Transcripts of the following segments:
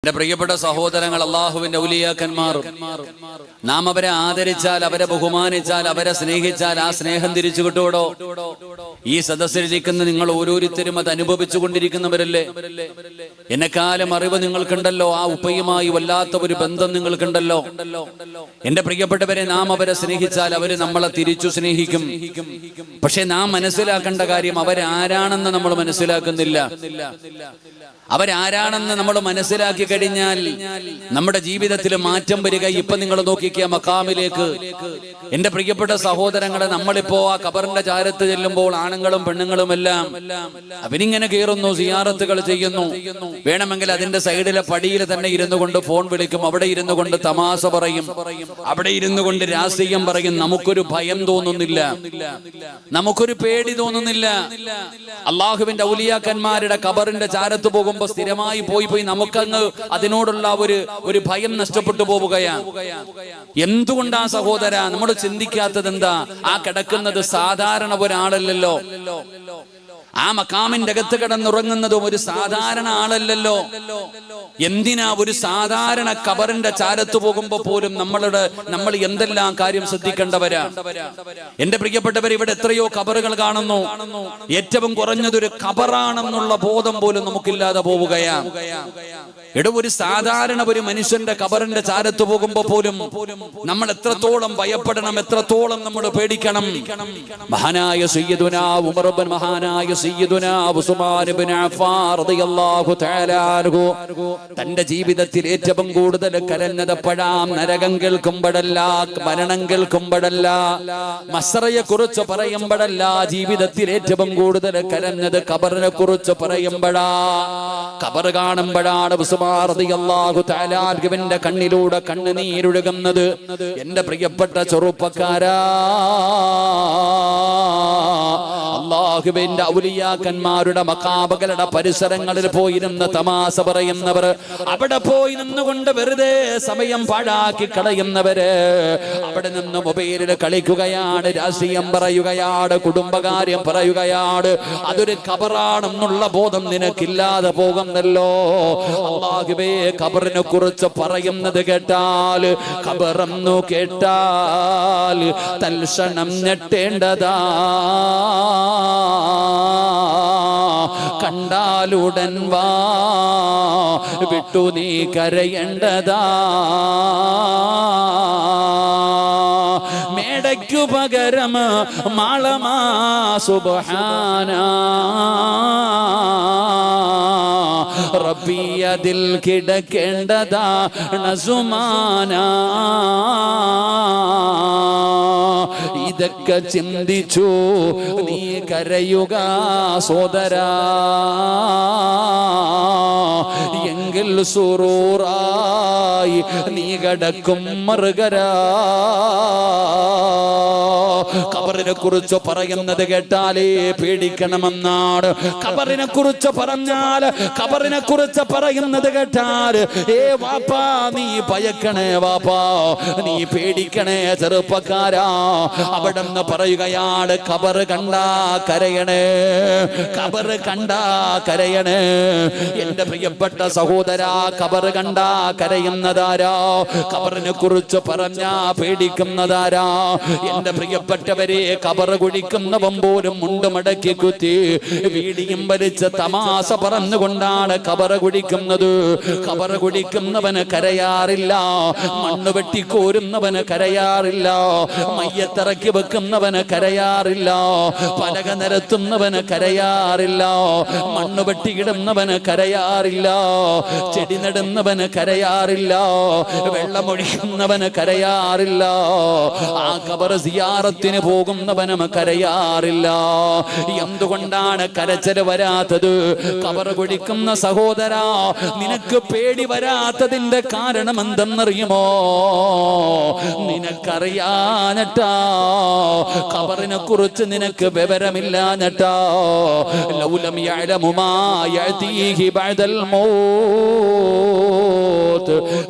എന്റെ പ്രിയപ്പെട്ട സഹോദരങ്ങൾ, അള്ളാഹുവിന്റെ ഔലിയാക്കന്മാർ, നാം അവരെ ആദരിച്ചാൽ, അവരെ ബഹുമാനിച്ചാൽ, അവരെ സ്നേഹിച്ചാൽ ആ സ്നേഹം തിരിച്ചു കിട്ടുവോ? ഈ സദസ്സിലിരിക്കുന്ന നിങ്ങൾ ഓരോരുത്തരും അത് അനുഭവിച്ചു കൊണ്ടിരിക്കുന്നവരല്ലേ? എന്നെക്കാലം അറിവ് നിങ്ങൾക്കുണ്ടല്ലോ, ആ ഉപ്പയുമായി വല്ലാത്ത ഒരു ബന്ധം നിങ്ങൾക്കുണ്ടല്ലോ. എന്റെ പ്രിയപ്പെട്ടവരെ, നാം അവരെ സ്നേഹിച്ചാൽ അവര് നമ്മളെ തിരിച്ചു സ്നേഹിക്കും. പക്ഷെ നാം മനസ്സിലാക്കേണ്ട കാര്യം, അവരാരാണെന്ന് നമ്മൾ മനസ്സിലാക്കുന്നില്ല. അവരാരാണെന്ന് നമ്മൾ മനസ്സിലാക്കി കഴിഞ്ഞാൽ നമ്മുടെ ജീവിതത്തിൽ മാറ്റം വരിക. ഇപ്പൊ നിങ്ങൾ നോക്കിക്കുക മക്കാമിലേക്ക്. എന്റെ പ്രിയപ്പെട്ട സഹോദരങ്ങളെ, നമ്മളിപ്പോ ആ ഖബറിന്റെ ചാരത്ത് ചെല്ലുമ്പോൾ ആണുങ്ങളും പെണ്ണുങ്ങളും എല്ലാം അവരിങ്ങനെ കയറുന്നു, സിയാറത്തുകൾ ചെയ്യുന്നു. വേണമെങ്കിൽ അതിന്റെ സൈഡിലെ പടിയിൽ തന്നെ ഇരുന്നു കൊണ്ട് ഫോൺ വിളിക്കും, അവിടെ ഇരുന്നു കൊണ്ട് തമാശ പറയും, അവിടെ ഇരുന്നു കൊണ്ട് രാഷ്ട്രീയം പറയും. നമുക്കൊരു ഭയം തോന്നുന്നില്ല, നമുക്കൊരു പേടി തോന്നുന്നില്ല. അള്ളാഹുവിന്റെ ഔലിയാക്കന്മാരുടെ ഖബറിന്റെ ചാരത്ത് പോകുമ്പോൾ സ്ഥിരമായി പോയി നമുക്കങ്ങ് അതിനോടുള്ള ഒരു ഭയം നഷ്ടപ്പെട്ടു പോവുകയാണ്. എന്തുകൊണ്ടാ സഹോദര നമ്മൾ ചിന്തിക്കാത്തത്? എന്താ? ആ കിടക്കുന്നത് സാധാരണ ഒരാളല്ലല്ലോ. ആ മക്കാമിന്റെ അകത്ത് കിടന്നുറങ്ങുന്നതും ഒരു സാധാരണ ആളല്ലല്ലോ. എന്തിനാ ഒരു സാധാരണ ഖബറിന്റെ ചാരത്ത് പോകുമ്പോ പോലും നമ്മൾ എന്തെല്ലാം കാര്യം ശ്രദ്ധിക്കേണ്ടവരാ? എന്റെ പ്രിയപ്പെട്ടവർ, ഇവിടെ എത്രയോ ഖബറുകൾ കാണുന്നു. ഏറ്റവും കുറഞ്ഞതൊരു ഖബറാണെന്നുള്ള ബോധം പോലും നമുക്കില്ലാതെ പോവുകയാ. ഒരു സാധാരണ ഒരു മനുഷ്യന്റെ ഖബറിന്റെ ചാരത്ത് പോകുമ്പോ പോലും നമ്മൾ എത്രത്തോളം ഭയപ്പെടണം, എത്രത്തോളം നമ്മൾ പേടിക്കണം. മഹാനായ സയ്യിദുനാ ഉമർ ഇബ്നു മഹാനായ സയ്യിദുനാ ഉസ്മാൻ ഇബ്നു അഫ്ഫാൻ റളിയല്ലാഹു തആല അൻഹു തന്റെ ജീവിതത്തിൽ ഏറ്റവും കൂടുതൽ കരഞ്ഞത് എപ്പോഴാം? നരകം കേൾക്കുമ്പോഴല്ല, മരണം കേൾക്കുമ്പോഴല്ല, മസ്റയെ കുറിച്ച് പറയുമ്പോഴല്ല. ജീവിതത്തിൽ ഏറ്റവും കൂടുതൽ കരഞ്ഞത് ഖബറിനെ കുറിച്ച് പറയുമ്പോഴാ. ഖബർ കാണുമ്പോഴാണ് ഉസ്മാൻ റളിയല്ലാഹു തആല അൻഹുവിന്റെ കണ്ണിലൂടെ കണ്ണുനീരൊഴുകുന്നത്. എന്റെ പ്രിയപ്പെട്ട ചെറുപ്പക്കാരാ, അല്ലാഹുവിന്റെ ഔലിയാക്കന്മാരുടെ മഖാബകളുടെ പരിസരങ്ങളിൽ പോയിരുന്ന് തമാശ പറയുന്നവർ, അവിടെ പോയി നിന്നുകൊണ്ട് വെറുതെ സമയം പാഴാക്കി കളയുന്നവര്, അവിടെ നിന്ന് മൊബൈലിൽ കളിക്കുകയാണ്, രാഷ്ട്രീയം പറയുകയാണ്, കുടുംബകാര്യം പറയുകയാണ്. അതൊരു ഖബറാണെന്നുള്ള ബോധം നിനക്കില്ലാതെ പോകുന്നല്ലോ. അല്ലാഹുവേ, ഖബറിനെ കുറിച്ച് പറയുന്നത് കേട്ടാൽ, ഖബറെന്നു കേട്ടാൽ തൽക്ഷണം ഞെട്ടേണ്ടതാ, കണ്ടാലുടൻ വാ വിട്ടു നീ കരയേണ്ടതാ. മേടയ്ക്കു പകരം മാളമാ സുബ്ഹാനാ റബ്ബി, അതിൽ കിടക്കേണ്ടതാ നസുമാനാ. ഇതൊക്കെ ചിന്തിച്ചു നീ കരയുക സോദരാ, എങ്കിൽ സുറൂറായി നീ കടക്കും മറുകരാ. ഖബറിനെ കുറിച്ച് പറയുന്നത് കേട്ടാലേ പേടിക്കണമെന്നാണ്. ഖബറിനെ കുറിച്ച് പറഞ്ഞാൽ, ഖബറിനെ കുറിച്ച് പറയുന്നത് കേട്ടാൽ, വാപ്പാ നീ ഭയക്കണേ, വാപ്പാ നീ പേടിക്കണേ ചെറുപ്പക്കാരാ. അവിടെ നിന്ന് പറയുകയാണ്, ഖബർ കണ്ടാ കരയണേ, ഖബർ കണ്ടാ കരയണേ. എന്റെ പ്രിയപ്പെട്ട സഹോദരാ, ഖബർ കണ്ടാ കരയുന്നതാരാ? ഖബറിനെ കുറിച്ച് പറഞ്ഞാ പേടിക്കുന്നതാരാ? എന്റെ പ്രിയപ്പെട്ടവരെ, ഖബർ കുഴിക്കുന്നവൻ പോലും മുണ്ട് മടക്കി കുത്തി വീടിയും വലിച്ച് തമാശ പറഞ്ഞുകൊണ്ടാണ് ഖബർ കുഴിക്കുന്നത്. ഖബർ കുഴിക്കുന്നവന് കരയാറില്ല, മണ്ണ് വെട്ടിക്കോരുന്നവന് കരയാറില്ല, മയ്യത്തിറക്കി വെക്കുന്നവന് കരയാറില്ല, പലക നിരത്തുന്നവന് കരയാറില്ല, മണ്ണ് വെട്ടിയിടുന്നവന് കരയാറില്ല, ചെടി നടുന്നവന് കരയാറില്ല, വെള്ളമൊഴിക്കുന്നവന് കരയാറില്ല, ആ ഖബർ സിയാറത്തിന് പോകുന്നവനും കരയാറില്ല. എന്തുകൊണ്ടാണ് കരച്ചൽ വരാത്തത്? ഖബർ കുഴിക്കുന്ന സഹോദരാ, നിനക്ക് പേടി വരാത്തതിന്റെ കാരണം എന്തെന്നറിയുമോ? നിനക്കറിയാഞ്ഞിട്ടാ, ഖബറിനെ കുറിച്ച് നിനക്ക് വിവരമില്ലാഞ്ഞിട്ടാ. ലൗലം യഅലമു മാ യഅതീഹി ബഅദൽ മൗത്ത്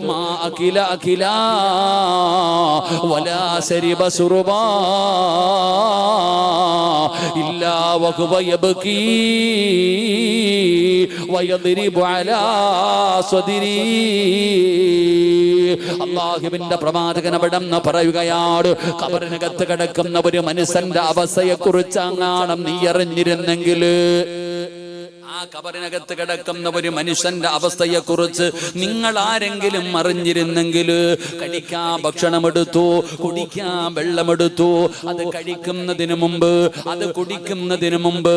മാ അകില അകില വലാ ശരിബ സുറുബാ ഇല്ലാ വഹുവ യബ്കീ വയദ്രിബു അലാ സ്വദിരി. അല്ലാഹുവിന്റെ പ്രവാചകൻ അവിടെന്ന് പറയുകയാണ്, ഖബറിനകത്ത് കിടക്കുന്ന ഒരു മനുഷ്യന്റെ അവസ്ഥയെ കുറിച്ച് അങ്ങാണം നീ അറിഞ്ഞിരുന്നെങ്കിൽ, ആ ഖബറിനകത്ത് കിടക്കുന്ന ഒരു മനുഷ്യന്റെ അവസ്ഥയെ കുറിച്ച് നിങ്ങൾ ആരെങ്കിലും അറിഞ്ഞിരുന്നെങ്കിൽ, കഴിക്കാൻ ഭക്ഷണമെടുത്തു, കുടിക്കാൻ വെള്ളമെടുത്തു, അത് കഴിക്കുന്നതിന് മുമ്പ്, അത് കുടിക്കുന്നതിന് മുമ്പ്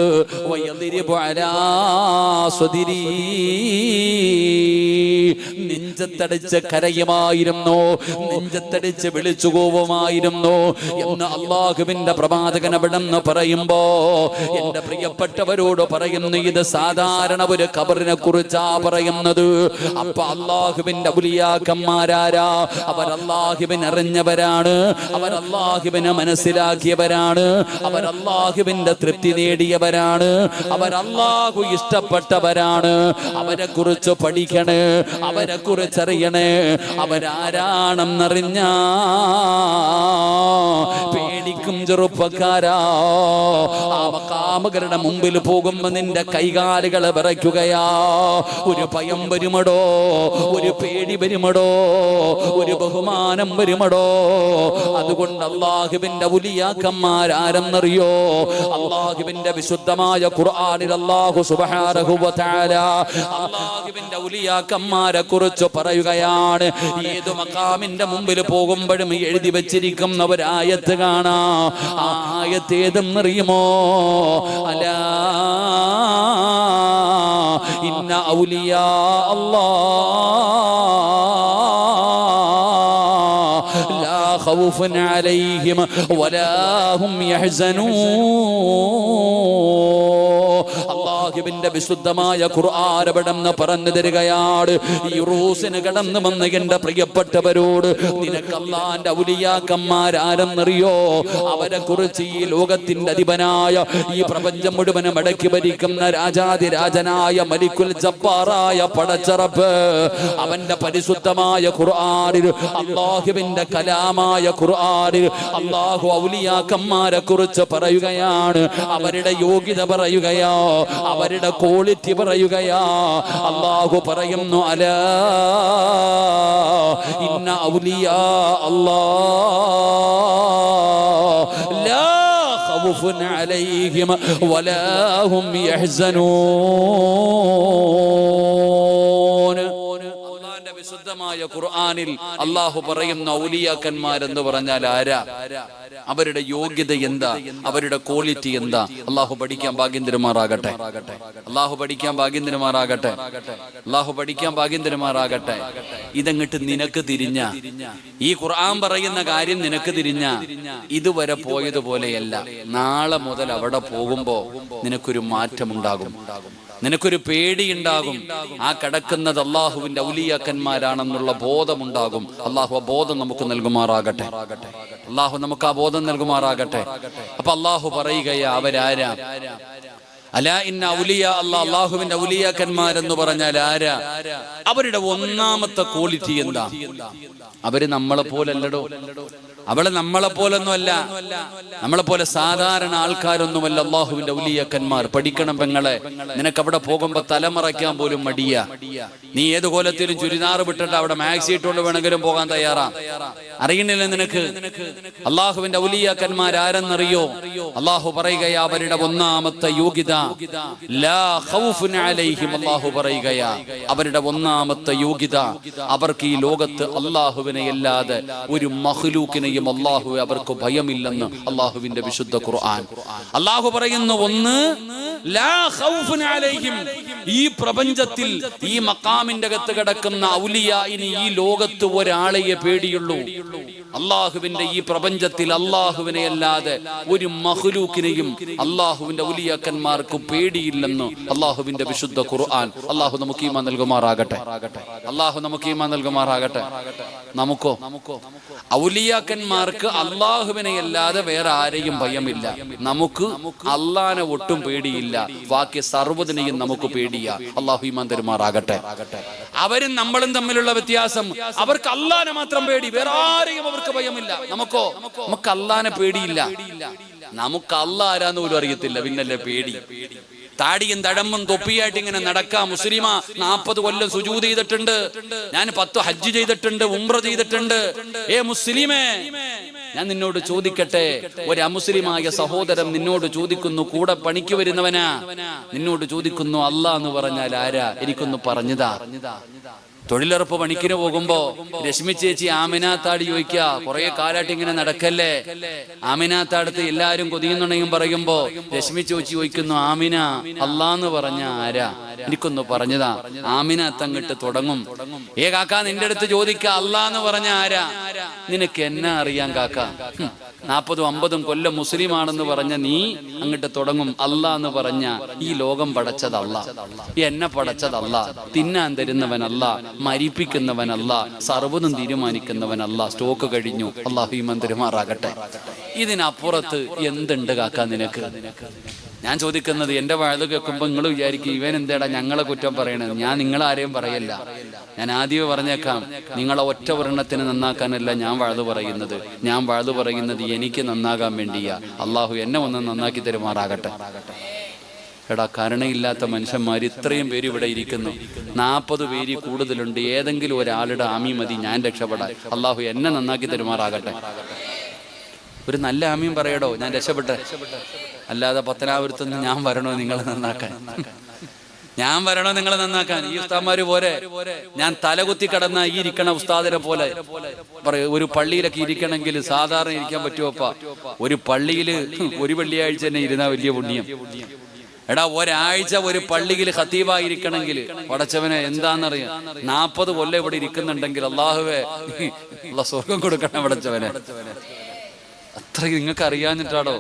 നെഞ്ചത്തടിച്ച് കരയുമായിരുന്നു, നെഞ്ചത്തടിച്ച് വിളിച്ചു പോവുമായിരുന്നു എന്ന് അല്ലാഹുവിന്റെ പ്രവാചകൻ അവിടെന്ന് പറയുമ്പോ എന്റെ പ്രിയപ്പെട്ടവരോട് പറയുന്നു, ഇത് സാധാരണ ഒരു ഖബറിനെ കുറിച്ചാ പറയുന്നത്. അപ്പൊ അല്ലാഹുവിന്റെ ഔലിയാക്കന്മാരാരാ? അവർ അല്ലാഹുവിനെ അറിഞ്ഞവരാണ്, അവർ അല്ലാഹുവിനെ മനസ്സിലാക്കിയവരാണ്, അവർ അല്ലാഹുവിന്റെ തൃപ്തി നേടിയവരാണ്, അവർ അല്ലാഹു ഇഷ്ടപ്പെട്ടവരാണ്. അവരെ കുറിച്ച് പഠിക്കണേ, അവരെ കുറിച്ച് അറിയണേ. അവരാരാണെന്നറിഞ്ഞ പേടിക്കും ചെറുപ്പക്കാരാ. ആ മഖാമുകളുടെ മുമ്പിൽ പോകുമ്പോ നിന്റെ കൈകാലുകൾ വിറയ്ക്കുകയാ. ഒരു ഭയം വരുമടോ, ഒരു പേടി വരുമടോ, ഒരു ബഹുമാനം വരുമടോ. അതുകൊണ്ട് അല്ലാഹുവിന്റെ ഔലിയാക്കന്മാരാരെന്നറിയോ? അല്ലാഹുവിന്റെ വിശുദ്ധമായ ഖുർആനിൽ അല്ലാഹു സുബ്ഹാനഹു വ തആല അല്ലാഹുവിന്റെ ഔലിയാക്കന്മാരെ കുറിച്ച് പറയുകയാണ്. ഏതു മഖാമിന്റെ മുമ്പിൽ പോകുമ്പോഴും എഴുതി വെച്ചിരിക്കുന്ന ഒരു ആയത്ത് കാണാ. ആ ആയത്ത് ഏതെന്നറിയുമോ? അലാ ഇന്ന ഔലിയാ അല്ലാഹ് ലാ ഖൗഫുൻ അലൈഹിം വലാ ഹും യഹ്സനൂൻ. അല്ലാഹുവിന്റെ വിശുദ്ധമായ ഖുർആൻ അവിടെന്ന് പറഞ്ഞു തരികയാണ്. ഈ റൂസിന് കടന്നു വന്ന എന്റെ പ്രിയപ്പെട്ടവരോട്, നിനക്ക് അല്ലാഹുവിന്റെ ഔലിയാക്കന്മാരാരെന്നറിയോ? അവരെ കുറിച്ച് ഈ ലോകത്തിന്റെ അധിപനായ, ഈ പ്രപഞ്ചം മുഴുവനും അടക്കി ഭരിക്കുന്ന രാജാതിരാജനായ മലിക്കുൽ ജബ്ബാറായ പടച്ചറബ് അവന്റെ പരിശുദ്ധമായ ഖുർആനിൽ, അല്ലാഹുവിന്റെ കലാമായ ഖുർആനിൽ അല്ലാഹു ഔലിയാക്കന്മാരെ കുറിച്ച് പറയുകയാണ്. അവരുടെ യോഗ്യത പറയുകയാ, അവരുടെ ക്വാളിറ്റി പറയുകയാ. അല്ലാഹു പറയുന്നു, അലാ ഇന്ന ഔലിയാ അല്ലാഹ് ലാ ഖൗഫുൻ അലൈഹിം വലാ ഹും യഹ്സനൂൻ. അല്ലാഹുവിന്റെ വിശുദ്ധമായ ഖുർആനിൽ അല്ലാഹു പറയുന്ന ഔലിയാക്കന്മാരെന്ന് പറഞ്ഞാൽ ആരാ? അവരുടെ യോഗ്യത എന്താ? അവരുടെ ക്വാളിറ്റി എന്താ? അല്ലാഹു പഠിക്കാൻ ഭാഗ്യം തരുമാറാകട്ടെ. അല്ലാഹു പഠിക്കാൻ ഭാഗ്യം തരുമാറാകട്ടെ. അല്ലാഹു പഠിക്കാൻ ഭാഗ്യം തരുമാറാകട്ടെ. ഇതങ്ങട്ട് നിനക്ക് തിരിഞ്ഞ, ഈ ഖുർആൻ പറയുന്ന കാര്യം നിനക്ക് തിരിഞ്ഞ, ഇതുവരെ പോയതുപോലെയല്ല. നാളെ മുതൽ അവിടെ പോകുമ്പോ നിനക്കൊരു മാറ്റമുണ്ടാകും, നിനക്കൊരു പേടിയുണ്ടാകും. ആ കിടക്കുന്നത് അല്ലാഹുവിന്റെ ഔലിയാക്കന്മാരാണെന്നുള്ള ബോധമുണ്ടാകും. അല്ലാഹു ആ ബോധം നമുക്ക് നൽകുമാറാകട്ടെ. അല്ലാഹു നമുക്ക് ആ ബോധം നൽകുമാറാകട്ടെ. അപ്പൊ അല്ലാഹു പറയുകയാ, അവരാരാ? അലാ ഇന്ന ഔലിയാ അല്ലാഹ്, അല്ലാഹുവിന്റെ ഔലിയാക്കന്മാരെന്ന് പറഞ്ഞാൽ ആരാ? അവരുടെ ഒന്നാമത്തെ ക്വാളിറ്റി എന്താ? അവര് നമ്മളെ പോലല്ലടോ, അവള് നമ്മളെ പോലൊന്നും അല്ല, നമ്മളെ പോലെ സാധാരണ ആൾക്കാരൊന്നുമല്ല അല്ലാഹുവിന്റെ ഔലിയാക്കന്മാർ. പഠിക്കണം പെങ്ങളെ. നിനക്ക് അവിടെ പോകുമ്പോ തലമറയ്ക്കാൻ പോലും മടിയാ. നീ ഏത് കോലത്തിലും ചുരിദാർ വിട്ടിട്ട് അവിടെ മാക്സി ഇട്ടുകൊണ്ട് വേണമെങ്കിലും പോകാൻ തയ്യാറാ. അറിയണില്ല നിനക്ക് അല്ലാഹുവിന്റെ ഔലിയാക്കന്മാർ ആരെന്നറിയോ? അല്ലാഹു പറയുകയാ, അവരുടെ ഒന്നാമത്തെ യോഗ്യത ലാ ഖൗഫുൻ അലൈഹിം. അല്ലാഹു പറയുകയാ, അവരുടെ ഒന്നാമത്തെ യോഗ്യത, അവർക്ക് ഈ ലോകത്ത് അല്ലാഹുവിനെ അല്ലാതെ ഒരു മഖ്ലൂക്കിനെയും അല്ലാഹു അവർക്ക് ഭയമില്ലെന്ന് അല്ലാഹുവിന്റെ വിശുദ്ധ ഖുർആൻ. അല്ലാഹു പറയുന്നു, ഒന്ന് ലാ ഖൗഫുൻ അലൈഹിം. ഈ പ്രപഞ്ചത്തിൽ ഈ മഖാമിന്റെ അകത്ത് കിടക്കുന്ന ഔലിയാഇന് ഈ ലോകത്ത് ഒരാളെയെ പേടിയുള്ളൂ. അല്ലാഹുവിന്റെ ഈ പ്രപഞ്ചത്തിൽ അല്ലാഹുവിനെ അല്ലാതെ ഒരു മഖ്ലൂക്കിനെയും അല്ലാഹുവിന്റെ ഔലിയാക്കന്മാർക്ക് പേടിയില്ലെന്ന് അല്ലാഹുവിന്റെ വിശുദ്ധ ഖുർആൻ. അല്ലാഹു നമുക്ക് ഈമാൻ നൽകുമാറാകട്ടെ. അല്ലാഹു നമുക്ക് ഈമാൻ നൽകുമാറാകട്ടെ. നമുക്കോ? ഔലിയാക്കന്മാർക്ക് അല്ലാഹുവിനെ അല്ലാതെ വേറെ ആരെയും ഭയമില്ല. നമുക്ക് അല്ലാഹനെ ഒട്ടും പേടിയില്ല. പേടിയില്ല, ബാക്കി സർവ്വതിനെയും നമുക്ക് പേടിയാ. അള്ളാഹു ഈമാൻ തരുമാറാകട്ടെ. അവരും നമ്മളും തമ്മിലുള്ള വ്യത്യാസം, അവർക്ക് അള്ളാനെ മാത്രം പേടി, വേറെ ആരെയും അവർക്ക് ഭയമില്ല. നമുക്ക് അള്ളാനെ പേടിയില്ല. നമുക്ക് അള്ളാ ആരാന്ന് പോലും അറിയത്തില്ല, പിന്നല്ലേ പേടി. താടിയും തഴമ്പും തൊപ്പിയായിട്ട് ഇങ്ങനെ നടക്കാം. മുസ്ലിമാ 40 കൊല്ലം സുജൂദ് ചെയ്തിട്ടുണ്ട്, ഞാൻ 10 ഹജ്ജ് ചെയ്തിട്ടുണ്ട്, ഉംറ ചെയ്തിട്ടുണ്ട്. മുസ്ലിമേ, ഞാൻ നിന്നോട് ചോദിക്കട്ടെ, ഒരു അമുസ്ലിമായ സഹോദരൻ നിന്നോട് ചോദിക്കുന്നു, കൂടെ പണിക്ക് വരുന്നവനാ, നിന്നോട് ചോദിക്കുന്നു അള്ളാ എന്ന് പറഞ്ഞാൽ ആരാ, എനിക്കൊന്ന് പറഞ്ഞതാ. തൊഴിലുറപ്പ് പണിക്കിന് പോകുമ്പോ രശ്മി ചേച്ചി ആമിനാത്താട് ചോദിക്കുക, കുറെ കാലായിട്ട് ഇങ്ങനെ നടക്കല്ലേ, ആമിനാത്താടത്ത് എല്ലാരും കൊതിയുന്നുണ്ടെങ്കിൽ പറയുമ്പോ രശ്മി ചേച്ചി ചോദിക്കുന്നു, ആമിന അള്ളാന്ന് പറഞ്ഞ ആരാ, എനിക്കൊന്ന് പറഞ്ഞതാ. ആമിനാത്തങ്ങിട്ട് തുടങ്ങും, കാക്ക നിന്റെ അടുത്ത് ചോദിക്ക, അള്ളാന്ന് പറഞ്ഞ ആരാ, നിനക്ക് എന്നാ അറിയാൻ കാക്ക, 40-50 കൊല്ലം മുസ്ലിമാണെന്ന് പറഞ്ഞ നീ അങ്ങോട്ട് തുടങ്ങും, അള്ളാ എന്ന് പറഞ്ഞ ഈ ലോകം പടച്ചതല്ല, എന്നെ പടച്ചതല്ല, തിന്നാൻ തരുന്നവനല്ല, മരിപ്പിക്കുന്നവനല്ല, സർവ്വതും തീരുമാനിക്കുന്നവനല്ല. സ്റ്റോക്ക് കഴിഞ്ഞു, അള്ളാഹു ഈമാൻ തരുമാറാകട്ടെ. ഇതിനപ്പുറത്ത് എന്തുണ്ട് കാക്ക നിനക്ക്? ഞാൻ ചോദിക്കുന്നത്, എന്റെ വഴുത് കേൾക്കുമ്പോ നിങ്ങൾ വിചാരിക്കും ഇവൻ എന്താടാ ഞങ്ങളെ കുറ്റം പറയണത്. ഞാൻ നിങ്ങളാരെയും പറയല്ല. ഞാൻ ആദ്യമേ പറഞ്ഞേക്കാം, നിങ്ങളെ ഒറ്റ ഒരെണ്ണത്തിന് നന്നാക്കാനല്ല ഞാൻ വഴുത് പറയുന്നത്. ഞാൻ വഴുത് പറയുന്നത് എനിക്ക് നന്നാകാൻ വേണ്ടിയാ. അള്ളാഹു എന്നെ ഒന്ന് നന്നാക്കി തരുമാറാകട്ടെ. എടാ, കരുണയില്ലാത്ത മനുഷ്യന്മാർ ഇത്രയും പേര് ഇവിടെ ഇരിക്കുന്നു, 40 പേര് കൂടുതലുണ്ട്. ഏതെങ്കിലും ഒരാളുടെ ആമി മതി ഞാൻ രക്ഷപ്പെടാൻ. അള്ളാഹു എന്നെ നന്നാക്കി തരുമാറാകട്ടെ. ഒരു നല്ല ആമീൻ പറയടോ, ഞാൻ രക്ഷപ്പെട്ടെ. അല്ലാതെ പത്തനാപുരത്തുനിന്ന് ഞാൻ വരണോ നിങ്ങളെ നന്നാക്കാൻ? ഞാൻ വരണോ നിങ്ങളെ നന്നാക്കാൻ? ഈ ഉസ്താദ്മാര് പോരെ. ഞാൻ തലകുത്തി കടന്ന ഈ ഇരിക്കണ ഉസ്താദിനെ പോലെ പറയും. ഒരു പള്ളിയിലൊക്കെ ഇരിക്കണമെങ്കിൽ സാധാരണ ഇരിക്കാൻ പറ്റുമോപ്പ? ഒരു പള്ളിയിൽ ഒരു വെള്ളിയാഴ്ച തന്നെ ഇരുന്നാ വലിയ പുണ്യം. എടാ, ഒരാഴ്ച ഒരു പള്ളിയിൽ ഖത്തീബായിരിക്കണമെങ്കിൽ പടച്ചവനെ എന്താന്നറിയാം, 40 കൊല്ലം ഇവിടെ ഇരിക്കുന്നുണ്ടെങ്കിൽ അള്ളാഹുവേ സ്വർഗം കൊടുക്കണം പടച്ചവനെ. അത്രയ്ക്ക് നിങ്ങൾക്ക് അറിയാഞ്ഞിട്ടാടോ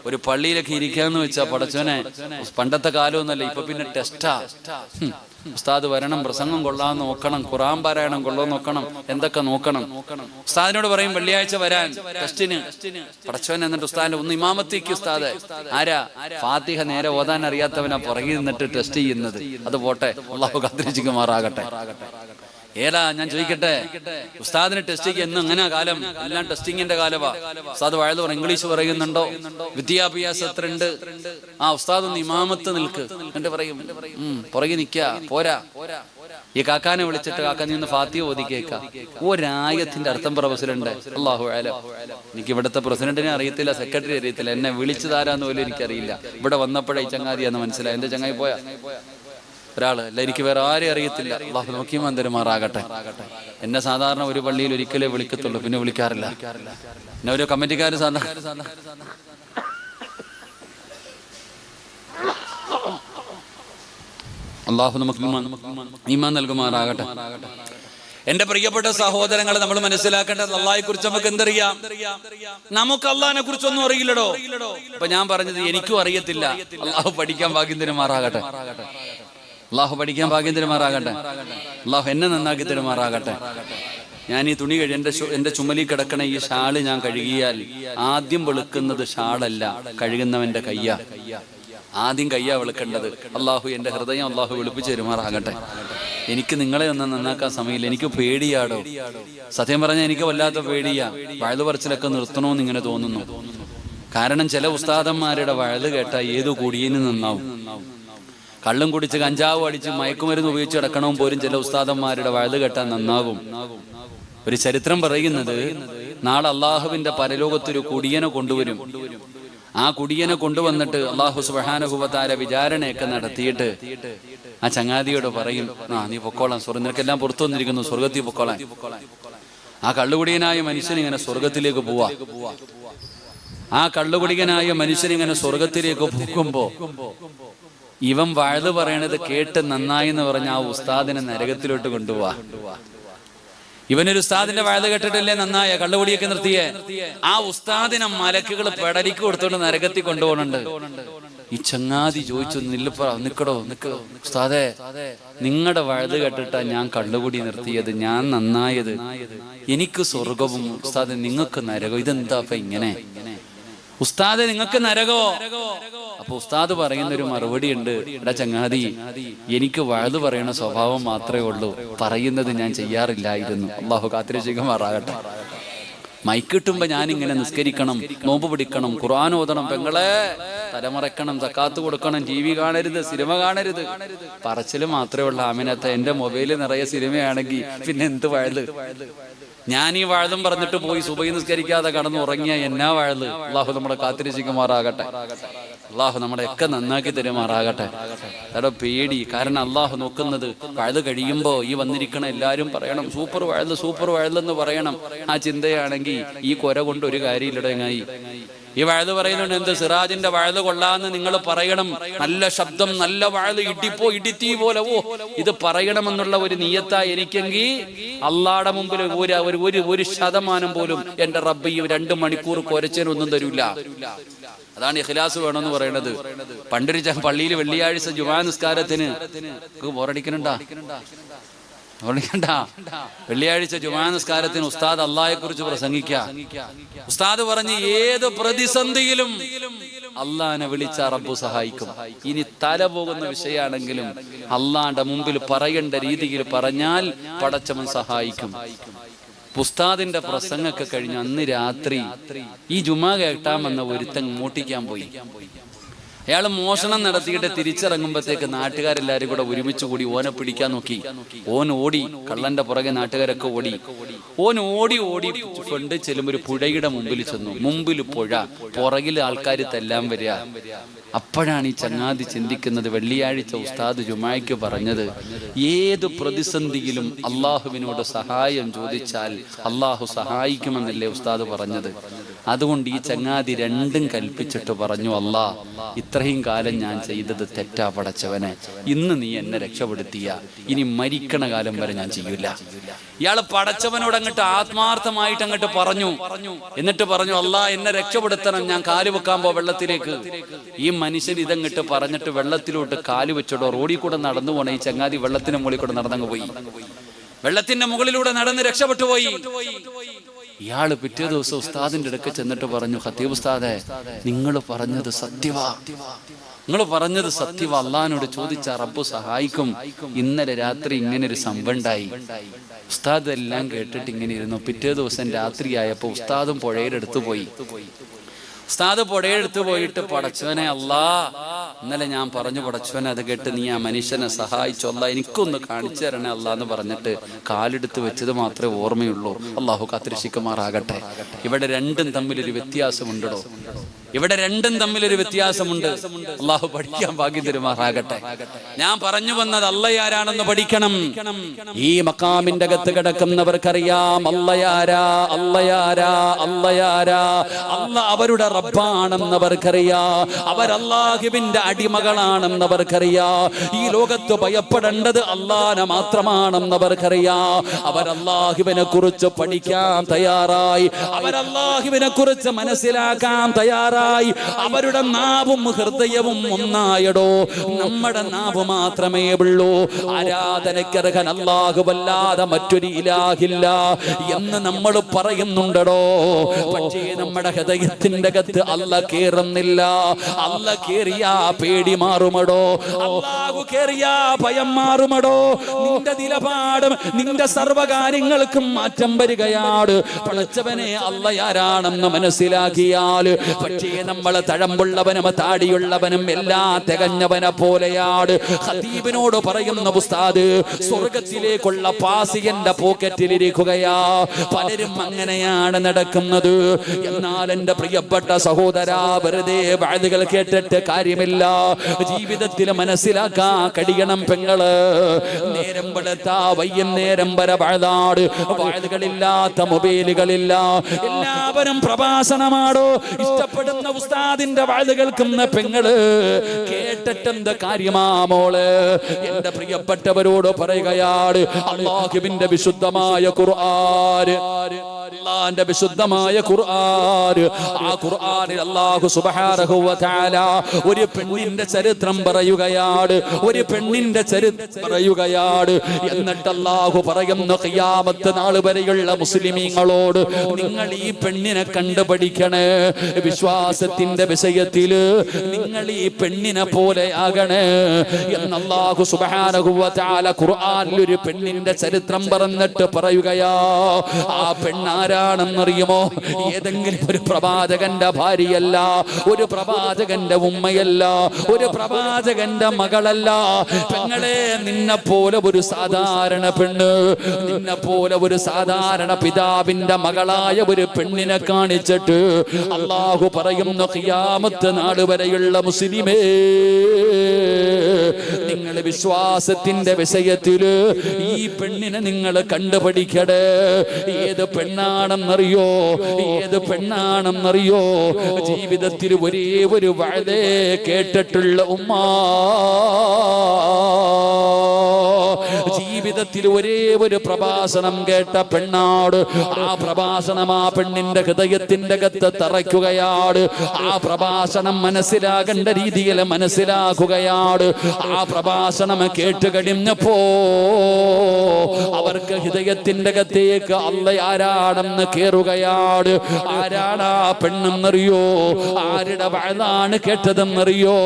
ഒരു പള്ളിയിലൊക്കെ ഇരിക്കാന്ന് വെച്ചാ പടച്ചവനെ. പണ്ടത്തെ കാലമൊന്നല്ല, ഇപ്പൊ പിന്നെ ടെസ്റ്റാ. ഉസ്താദ് വരണം, പ്രസംഗം കൊള്ളാൻ നോക്കണം, ഖുർആൻ പാരായണം കൊള്ളാൻ നോക്കണം, എന്തൊക്കെ നോക്കണം. ഉസ്താദിനോട് പറയും വെള്ളിയാഴ്ച വരാൻ ടെസ്റ്റിന്. പടച്ചവൻ എന്നിട്ട് ഉസ്താദിന്റെ ഒന്ന് ഇമാമത്തേക്ക് ഉസ്താദ് ആരാ? ഫാത്തിഹ നേരെ ഓതാൻ അറിയാത്തവനാ പുറകിൽ നിന്നിട്ട് ടെസ്റ്റ് ചെയ്യുന്നത്. അത് പോട്ടെ, അള്ളാഹു കാത്തിരിക്കുമാറാകട്ടെ. ഏതാ ഞാൻ ചോദിക്കട്ടെ, ഉസ്താദിന് ടെസ്റ്റിങ് എന്നും അങ്ങനെ കാലം, എല്ലാം ടെസ്റ്റിങ്ങിന്റെ കാലമാ. ഉസ്താദ് വഴുത് ഇംഗ്ലീഷ് പറയുന്നുണ്ടോ, വിദ്യാഭ്യാസം എത്ര ഉണ്ട്? ആ ഉസ്താദ് ഒന്ന് ഇമാമത്ത് നിൽക്ക് എന്നിട്ട് പറയും പുറകെ നിൽക്കാ പോരാ. ഈ കാക്കാനെ വിളിച്ചിട്ട് കാക്ക നീ ഒന്ന് ഫാത്തിഹ ഓതിക്കേക്കാം. ഒരായത്തിന്റെ അർത്ഥം പ്രൊഫസറുണ്ട്. അല്ലാഹു അലം. എനിക്ക് ഇവിടുത്തെ പ്രസിഡന്റിനെ അറിയത്തില്ല, സെക്രട്ടറി അറിയത്തില്ല, എന്നെ വിളിച്ചതാരാന്ന് പോലും എനിക്കറിയില്ല. ഇവിടെ വന്നപ്പോഴേ ഈ ചങ്ങാതിയാന്ന് മനസ്സിലായി. എന്റെ ചങ്ങായി പോയാ ഒരാള് അല്ല, എനിക്ക് വേറെ ആരെയും അറിയത്തില്ല. അള്ളാഹു നോക്കി മന്ദിരമാറാകട്ടെ. എന്നെ സാധാരണ ഒരു പള്ളിയിൽ ഒരിക്കലേ വിളിക്കത്തുള്ളൂ, പിന്നെ വിളിക്കാറില്ല. എന്നെ ഒരു കമ്മിറ്റിക്കാര് അള്ളാഹു നമുക്ക് ഈമാൻ നൽകുമാറാകട്ടെ. എന്റെ പ്രിയപ്പെട്ട സഹോദരങ്ങളെ, നമ്മൾ മനസ്സിലാക്കേണ്ടത് അള്ളാഹിനെ കുറിച്ച് നമുക്ക് എന്തറിയാം? നമുക്ക് അള്ളാഹിനെ കുറിച്ചൊന്നും അറിയില്ലടോ. അപ്പൊ ഞാൻ പറഞ്ഞത് എനിക്കും അറിയത്തില്ല. അള്ളാഹു പഠിക്കാൻ ഭാഗ്യം തരുമാറാകട്ടെ. അള്ളാഹു പഠിക്കാൻ ഭാഗ്യം തരുമാറാകട്ടെ. അള്ളാഹു എന്നെ നന്നാക്കി തരുമാറാകട്ടെ. ഞാൻ ഈ തുണി എന്റെ ചുമലിൽ കിടക്കണ ഈ ഷാള് ഞാൻ കഴുകിയാൽ ആദ്യം വെളുക്കുന്നത് ഷാളല്ല, കഴുകുന്നവന്റെ കയ്യാ. ആദ്യം കയ്യാ വെളുക്കേണ്ടത്. അള്ളാഹു എന്റെ ഹൃദയം അള്ളാഹു വെളുപ്പിച്ച് തരുമാറാകട്ടെ. എനിക്ക് നിങ്ങളെ ഒന്നും നന്നാക്കാൻ സമയമില്ല. എനിക്ക് പേടിയാടോ, സത്യം പറഞ്ഞാൽ എനിക്ക് വല്ലാത്ത പേടിയാ. വഴുത് പറച്ചിലൊക്കെ നിർത്തണമെന്ന് ഇങ്ങനെ തോന്നുന്നു. കാരണം ചില ഉസ്താദന്മാരുടെ വഴുത് കേട്ടാ ഏതു കുടിയന് നന്നാവും. കള്ളും കുടിച്ച് കഞ്ചാവ് അടിച്ച് മയക്കുമരുന്ന് ഉപയോഗിച്ച് കിടക്കണവും പോലും ചില ഉസ്താദന്മാരുടെ വഴുത് കേട്ടാൽ നന്നാകും. ഒരു ചരിത്രം പറയുന്നത്, നാളെ അള്ളാഹുവിന്റെ പരലോകത്തൊരു കുടിയനെ കൊണ്ടുവരും. ആ കുടിയനെ കൊണ്ടുവന്നിട്ട് അള്ളാഹു സുബ്ഹാനഹു വ തആല വിചാരണയൊക്കെ നടത്തിയിട്ട് ആ ചങ്ങാതിയോട് പറയും, നീ പൊക്കോളാം, നിനക്കെല്ലാം പുറത്തു വന്നിരിക്കുന്നു, സ്വർഗത്തിൽ പൊക്കോളാൻ. ആ കള്ളുകുടിയനായ മനുഷ്യൻ ഇങ്ങനെ സ്വർഗത്തിലേക്ക് പോവാ. ആ കള്ളുകുടിയനായ മനുഷ്യൻ ഇങ്ങനെ സ്വർഗത്തിലേക്ക് പോകുമ്പോ ഇവൻ വഴുത് പറയണത് കേട്ട് നന്നായി എന്ന് പറഞ്ഞ ആ ഉസ്താദിനെ നരകത്തിലോട്ട് കൊണ്ടുപോവാ. ഇവനൊരു ഉസ്താദിന്റെ വഴുത് കേട്ടിട്ടല്ലേ നന്നായ കള്ളുകുടിയൊക്കെ നിർത്തിയേ. ആ ഉസ്താദിനെ മലക്കുകൾ പെടലിക്ക് കൊടുത്തോണ്ട് നരകത്തിൽ കൊണ്ടുപോകുന്നുണ്ട്. ഈ ചങ്ങാതി ചോദിച്ചു, നിക്കടോ ഉസ്താദേ, നിങ്ങളുടെ വഴുത് കേട്ടിട്ടാ ഞാൻ കള്ളുകുടി നിർത്തിയത്, ഞാൻ നന്നായത്, എനിക്ക് സ്വർഗവും ഉസ്താദ് നിങ്ങൾക്ക് നരകം, ഇതെന്താ ഇങ്ങനെ? ഉസ്താദ് നിങ്ങൾക്ക് നരകോ? അപ്പൊ ഉസ്താദ് പറയുന്നൊരു മറുപടി ഉണ്ട്, എടാ ചങ്ങാതി, എനിക്ക് വഴുതു പറയണ സ്വഭാവം മാത്രമേ ഉള്ളൂ, പറയുന്നത് ഞാൻ ചെയ്യാറില്ലായിരുന്നു. അള്ളാഹു കാത്തിരക്ഷിക്കുമാറാകട്ടെ. മൈക്കിട്ടുമ്പോ ഞാനിങ്ങനെ നിസ്കരിക്കണം, നോമ്പ് പിടിക്കണം, ഖുർആൻ ഓതണം, പെങ്ങളെ തലമറക്കണം, സക്കാത്ത് കൊടുക്കണം, TV കാണരുത്, സിനിമ കാണരുത്, പറച്ചില് മാത്രമേ ഉള്ളൂ. ആമിനത്തെ എന്റെ മൊബൈല് നിറയെ സിനിമയാണെങ്കിൽ പിന്നെ എന്ത് വഴുത്? ഞാൻ ഈ വഴുതും പറഞ്ഞിട്ട് പോയി സുബഹി നിസ്കരിക്കാതെ കടന്നു ഉറങ്ങിയ എന്നാ വഴുത്? അള്ളാഹു നമ്മളെ കാത്തിരക്ഷിക്കുമാറാകട്ടെ. അള്ളാഹു നമ്മളെ ഒക്കെ നന്നാക്കി തരുമാറാകട്ടെ. അതാ പേടി. കാരണം അള്ളാഹു നോക്കുന്നത് വഴുത് കഴിയുമ്പോ ഈ വന്നിരിക്കണ എല്ലാരും പറയണം സൂപ്പർ വഴുത്, സൂപ്പർ വഴുതെന്ന് പറയണം. ആ ചിന്തയാണെങ്കിൽ ഈ കൊര കൊണ്ട് ഒരു കാര്യമില്ലടങ്ങായി. ഈ വഴുത് പറയുന്നുണ്ട്, എന്ത് സിറാജിന്റെ വഴുത് കൊള്ളാന്ന് നിങ്ങൾ പറയണം, നല്ല ശബ്ദം, നല്ല വഴുത്, ഇടിപ്പോ ഇടിത്തീ പോലെ, ഇത് പറയണമെന്നുള്ള ഒരു നിയത്തായി എനിക്കെങ്കിൽ അള്ളാടെ മുമ്പിൽ ഒരു ശതമാനം പോലും എന്റെ റബ്ബ് ഈ 2 മണിക്കൂർ കുരച്ചതിനൊന്നും തരൂല. അതാണ് ഇഖ്ലാസ് വേണമെന്ന് പറയുന്നത്. പണ്ടൊരു പള്ളിയിൽ വെള്ളിയാഴ്ച ജുമാ നിസ്കാരത്തിന് ബോറടിക്കണ്ട, വെള്ളിയാഴ്ച ജുമാ നിസ്കാരത്തിന് ഉസ്താദ് അള്ളാഹയെ കുറിച്ച് പ്രസംഗിക്കാം. ഉസ്താദ് പറഞ്ഞ് ഏത് പ്രതിസന്ധിയിലും അള്ളാഹിനെ വിളിച്ച റബ്ബ് സഹായിക്കും. ഇനി തല പോകുന്ന വിഷയമാണെങ്കിലും അള്ളാന്റെ മുമ്പിൽ പറയേണ്ട രീതിയിൽ പറഞ്ഞാൽ പടച്ചവൻ സഹായിക്കും. ഉസ്താദിന്റെ പ്രസംഗമൊക്കെ കഴിഞ്ഞ് അന്ന് രാത്രി ഈ ജുമാ കേട്ടാൻ വന്ന ഒരുത്തൻ മോട്ടിക്കാൻ പോയി. അയാൾ മോഷണം നടത്തിയിട്ട് തിരിച്ചിറങ്ങുമ്പോഴത്തേക്ക് നാട്ടുകാരെല്ലാരും കൂടെ ഒരുമിച്ച് കൂടി ഓനെ പിടിക്കാൻ നോക്കി. ഓൻ ഓടി, കള്ളന്റെ പുറകെ നാട്ടുകാരൊക്കെ ഓടി. ഓൻ ഓടി കൊണ്ട് ചെല്ലുമ്പോൾ ഒരു പുഴയുടെ മുമ്പിൽ ചെന്നു. മുമ്പിൽ പുഴ, പുറകിൽ ആൾക്കാർ തെല്ലാൻ വരിക. അപ്പോഴാണ് ഈ ചങ്ങാതി ചിന്തിക്കുന്നത്, വെള്ളിയാഴ്ച ഉസ്താദ് ജുമായ്ക്ക് പറഞ്ഞത് ഏത് പ്രതിസന്ധിയിലും അള്ളാഹുവിനോട് സഹായം ചോദിച്ചാൽ അള്ളാഹു സഹായിക്കുമെന്നല്ലേ ഉസ്താദ് പറഞ്ഞത്. അതുകൊണ്ട് ഈ ചങ്ങാതി രണ്ടും കൽപ്പിച്ചിട്ട് പറഞ്ഞു, അല്ലാ, ഇത്രയും കാലം ഞാൻ ചെയ്തത് തെറ്റാ പടച്ചവനെ, ഇന്ന് നീ എന്നെ രക്ഷപ്പെടുത്തിയ ഇനി മരിക്കണ കാലം വരെ ഞാൻ ചെയ്യൂല. ഇയാള് പടച്ചവനോട് അങ്ങോട്ട് ആത്മാർത്ഥമായിട്ട് അങ്ങോട്ട് പറഞ്ഞു. എന്നിട്ട് പറഞ്ഞു, അല്ലാ എന്നെ രക്ഷപ്പെടുത്തണം, ഞാൻ കാല് വെക്കാൻ പോ വെള്ളത്തിലേക്ക്. ഈ മനുഷ്യൻ ഇതങ്ങോട്ട് പറഞ്ഞിട്ട് വെള്ളത്തിലോട്ട് കാല് വെച്ചിടോ. റോഡിൽ കൂടെ നടന്നു പോണ ഈ ചങ്ങാതി വെള്ളത്തിന്റെ മുകളിൽ കൂടെ നടന്നങ്ങ് പോയി. വെള്ളത്തിന്റെ മുകളിലൂടെ നടന്ന് രക്ഷപ്പെട്ടു പോയി. ഇയാള് പിറ്റേ ദിവസം ഉസ്താദിന്റെ അടുക്ക ചെന്നിട്ട് പറഞ്ഞു, ഖത്തീബ് ഉസ്താദേ, നിങ്ങൾ പറഞ്ഞത് സത്യവാ, അള്ളാഹിനോട് ചോദിച്ച റബ്ബ് സഹായിക്കും. ഇന്നലെ രാത്രി ഇങ്ങനെ ഒരു സംഭവം ഉണ്ടായി. ഉസ്താദ് എല്ലാം കേട്ടിട്ട് ഇങ്ങനെ ഇരുന്നു. പിറ്റേ ദിവസം രാത്രിയായപ്പോ ഉസ്താദും പുഴയുടെ അടുത്ത് പോയി. ഉസ്താദ് പുഴയെടുത്ത് പോയിട്ട്, പടച്ചവനെ അല്ലാ, ഇന്നലെ ഞാൻ പറഞ്ഞു പടച്ചവനെ, അത് കേട്ട് നീ ആ മനുഷ്യനെ സഹായിച്ചു, അല്ലാ എനിക്കൊന്ന് കാണിച്ചു തരണേ അല്ലാ എന്ന് പറഞ്ഞിട്ട് കാലെടുത്ത് വെച്ചത് മാത്രമേ ഓർമ്മയുള്ളൂ. അള്ളാഹു കാത്തിരക്ഷിക്കുമാറാകട്ടെ. ഇവിടെ രണ്ടും തമ്മിലൊരു വ്യത്യാസമുണ്ടോ? അള്ളാഹു പഠിക്കാൻ ഭാഗ്യം തരുമാറാകട്ടെ. ഞാൻ പറഞ്ഞു വന്നത് അള്ളയാരാണെന്ന് പഠിക്കണം. ഈ മഖാമിന്റെ അകത്ത് കിടക്കുന്നവർക്കറിയാം അള്ളയാരാ. അള്ള അവരുടെ റബ്ബാണെന്നവർക്കറിയാം. അവരല്ലാഹുവിന്റെ അടിമകളാണെന്നവർക്കറിയാം. ഈ ലോകത്ത് ഭയപ്പെടേണ്ടത് അള്ളാനെ മാത്രമാണെന്നവർക്കറിയാം. അവരല്ലാഹുവിനെ കുറിച്ച് പഠിക്കാൻ തയ്യാറായി, അവരല്ലാഹുവിനെ കുറിച്ച് മനസ്സിലാക്കാൻ തയ്യാറായി. അവരുടെ നാവും ഹൃദയവും ഒന്നായടോ. നമ്മുടെ നാവ് മാത്രമേ ഉള്ളൂ. ആരാധനയ്ക്കർഹൻ അല്ലാഹുവല്ലാതെ മറ്റൊരു ഇലാഹില്ല എന്ന് നമ്മൾ പറയുന്നുണ്ടോ. പക്ഷേ നമ്മുടെ ഹൃദയത്തിന്റെ അകത്ത് അല്ല കേറുന്നില്ല. അല്ല കേറിയാ പേടി മാറുമടോ, അല്ലാഹു കേറിയാ ഭയം മാറുമടോ. നിന്റെ നിലപാടും നിന്റെ സർവകാര്യങ്ങൾക്കും മാറ്റം വരികയാണ്. പടച്ചവനെ അള്ളയാരാണെന്ന് മനസ്സിലാക്കിയാൽ പക്ഷേ നമ്മൾ തഴമ്പുള്ളവനും താടിയുള്ളവനും എല്ലാം തികഞ്ഞവനെ പോലെയാണ്. ഖതീബിനോട് പറയുന്ന ഉസ്താദ്, സ്വർഗത്തിലേക്കുള്ള പാസ് എന്റെ പോക്കറ്റിലിരിക്കുകയാ. പലരും അങ്ങനെയാണ് നടക്കുന്നത്. എന്നാൽ എന്റെ പ്രിയപ്പെട്ട സഹോദരാ, വെറുതെ വഅദുകൾ കേട്ടിട്ട് കാര്യമില്ല. ജീവിതത്തിൽ മനസ്സിലാക്കാൻ കഴിയണം പെങ്ങള്. നേരം വെളുത്താ വൈകുന്നേരം വരെ വഅദാണ്. വഅദുകളില്ലാത്ത മൊബൈലുകളില്ല. എല്ലാവരും പ്രഭാഷണമാണോ ഇഷ്ടപ്പെടുന്ന ഉസ്താദിന്റെ വഅദ് കേൾക്കുന്ന പെങ്ങള് കേട്ടിട്ടെന്ത് കാര്യമാ മോള്? എന്റെ പ്രിയപ്പെട്ടവരോട് പറയുകയാണ്, അല്ലാഹുവിന്റെ വിശുദ്ധമായ ഖുർആൻ അല്ലാഹുവിന്റെ വിശുദ്ധമായ ഖുർആൻ. ആ ഖുർആനിൽ അല്ലാഹു സുബ്ഹാനഹു വ തആല ഒരു പെണ്ണിന്റെ ചരിത്രം പറയുകയാണ്. ഒരു പെണ്ണിന്റെ ചരിത്രം പറയുകയാണ്. എന്നിട്ട് അല്ലാഹു പറയുന്നു, ഖിയാമത്ത് നാൾ വരെയുള്ള മുസ്ലിമീങ്ങളോട് നിങ്ങൾ ഈ പെണ്ണിനെ കണ്ടുപഠിക്കണേ. വിശ്വാസത്തിന്റെ വിഷയത്തില് നിങ്ങൾ ഈ പെണ്ണിനെ പോലെ ആകണേ എന്ന് അല്ലാഹു സുബ്ഹാനഹു വ തആല ഖുർആനിൽ ഒരു പെണ്ണിന്റെ ചരിത്രം പറഞ്ഞിട്ട് പറയുകയാ. ആ പെണ്ണാരാണെന്നറിയുമോ? ഏതെങ്കിലും ഒരു പ്രവാചകന്റെ ഭാര്യയല്ല, ഒരു പ്രവാചകന്റെ ഉമ്മയല്ല, ഒരു പ്രവാചകന്റെ മകളല്ല. പെങ്ങളെ, നിന്നെ പോലെ ഒരു സാധാരണ പെണ്ണ്, നിന്നെ പോലെ ഒരു സാധാരണ പിതാവിന്റെ മകളായ ഒരു പെണ്ണിനെ കാണിച്ചിട്ട് അല്ലാഹു പറയുന്നു, ഖിയാമത്ത് നാൾ വരെയുള്ള മുസ്ലിമേ, നിങ്ങൾ വിശ്വാസത്തിന്റെ വിഷയത്തില് ഈ പെണ്ണിനെ നിങ്ങൾ കണ്ടുപഠിക്കടേ. ഏത് പെണ്ണാണെന്നറിയോ? ഏത് പെണ്ണാണെന്നറിയോ? ജീവിതത്തിൽ ഒരേ ഒരു വഅദേ കേട്ടിട്ടുള്ള ഉമ്മ, ജീവിതത്തിൽ ഒരേ ഒരു പ്രഭാഷണം കേട്ട പെണ്ണാട്. ആ പ്രഭാഷണം ആ പെണ്ണിന്റെ ഹൃദയത്തിന്റെ അകത്ത് തറയ്ക്കുകയാണ്. ആ പ്രഭാഷണം മനസ്സിലാകേണ്ട രീതിയിൽ മനസ്സിലാക്കുകയാണ്. ആ പ്രഭാഷണം കേട്ട് കഴിഞ്ഞപ്പോ അവർക്ക് ഹൃദയത്തിന്റെ അകത്തേക്ക് അല്ലാഹ് ആരാണെന്ന് കേറുകയാണ്. ആരാണ് ആ പെണ്ണെന്നറിയോ? ആരുടെ വഅദാണ് കേട്ടതെന്നറിയോ?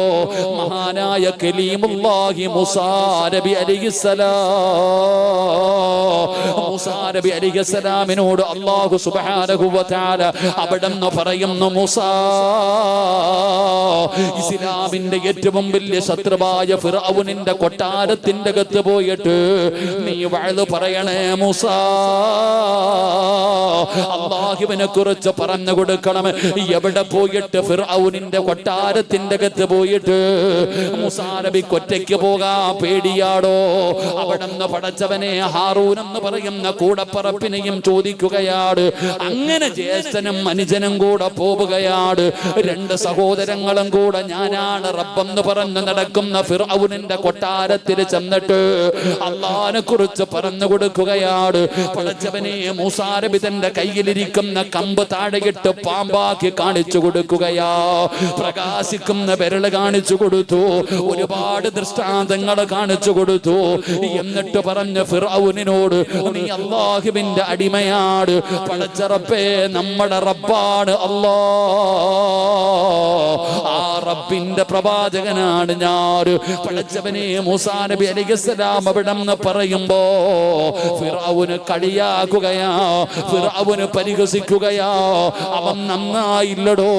മഹാനായ കലീമുല്ലാഹി മൂസാ നബി അലൈഹിസ്സലാം. മൂസാ നബി അലൈഹിസ്സലാമിനോട് അല്ലാഹു സുബ്ഹാനഹു വ തആല അവിടെന്ന് പറയുന്നു, മൂസാ, ഇസ്ലാമിന്റെ ഏറ്റവും വലിയ ശത്രുവായ ഫിർഔനിന്റെ കൊട്ടാരത്തിന്റെ അകത്ത് പോയിട്ട് നീ വഅദ് പറയണേ മൂസാ. അല്ലാഹുവിനെ കുറിച്ച് പറഞ്ഞു കൊടുക്കണം. എവിടെ പോയിട്ട്? ഫിർഔനിന്റെ കൊട്ടാരത്തിന്റെ അകത്ത് പോയിട്ട്. മൂസാ നബിക്ക് ഒറ്റയ്ക്ക് പോകാൻ പേടിയാടോ? അവിടെന്ന് പടച്ചവനെ ഹാറൂൻ എന്ന് പറയുന്ന കൂടപ്പറപ്പിനെയും ചോദിക്കുകയാണ്. അങ്ങനെ ജ്യേഷ്ഠനും അനുജനും കൂടെ പോവുകയാണ്. രണ്ട് സഹോദരങ്ങളും കൂടെ ഞാനാണ് റബ്ബെന്ന് പറഞ്ഞ് നടക്കുന്ന ഫിർഔനിന്റെ കൊട്ടാരത്തിൽ ചെന്നിട്ട് അല്ലാഹുവിനെ കുറിച്ച് പറഞ്ഞു കൊടുക്കുകയാണ്. പടച്ചവനെ, മൂസാ നബി തന്റെ കയ്യിലിരിക്കുന്ന കമ്പ് താഴെയിട്ട് പാമ്പാക്കി കാണിച്ചു കൊടുക്കുകയാ. പ്രകാശിക്കുന്ന വിരല് കാണിച്ചു കൊടുത്തു. ഒരുപാട് ദൃഷ്ടാന്തങ്ങൾ കാണിച്ചു കൊടുത്തു. എന്നിട്ട് പറഞ്ഞു ഫിർഔനിനോട്, നീ അല്ലാഹുവിന്റെ അടിമയാണ്. പടച്ച റബ്ബേ, നമ്മുടെ റബ്ബാണ് അല്ലാഹ്. ആ റബ്ബിന്റെ പ്രവാചകനാണ് ഞാൻ. പടച്ചവനെ, മൂസാ നബി അലൈഹിസ്സലാം അവിടെന്ന് പറയുമ്പോ ഫിർഔന് കളിയാക്കുകയാ, ഫിർഔന് പരിഹസിക്കുകയാ. അവൻ നന്നായില്ലടോ.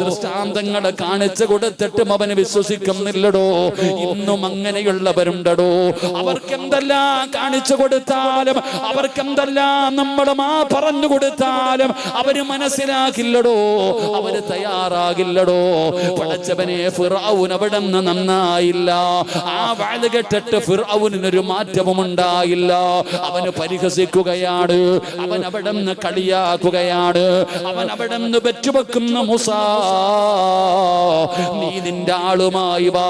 ദൃഷ്ടാന്തങ്ങൾ കാണിച്ചു കൊടുത്തിട്ടും അവന് വിശ്വസിക്കുന്നില്ലടോ. ഇന്നും അങ്ങനെയുള്ളവരുണ്ടടോ. അവർക്കെന്തെല്ലാം കാണിച്ചു കൊടുത്താലും, അവർക്കെന്തെല്ലാം നമ്മൾ പറഞ്ഞു കൊടുത്താലും അവര് മനസ്സിലാക്കില്ലടോ, അവര് തയ്യാറാകില്ലടോ. പടച്ചവനെ, ഫിർഔൻ അവിടെന്ന് നന്നായില്ല. ആ വഅദ് കേട്ടിട്ട് ഫിർഔനിനൊരു മാറ്റവും ഉണ്ടായില്ല. അവന് പരിഹസിക്കുകയാണ്, അവൻ അവിടെന്ന് കളിയാക്കുകയാണ്, അവൻ അവിടെന്ന് വെച്ചുവെക്കുന്ന മൂസാ, നീ നിന്റെ ആളുമായി വാ,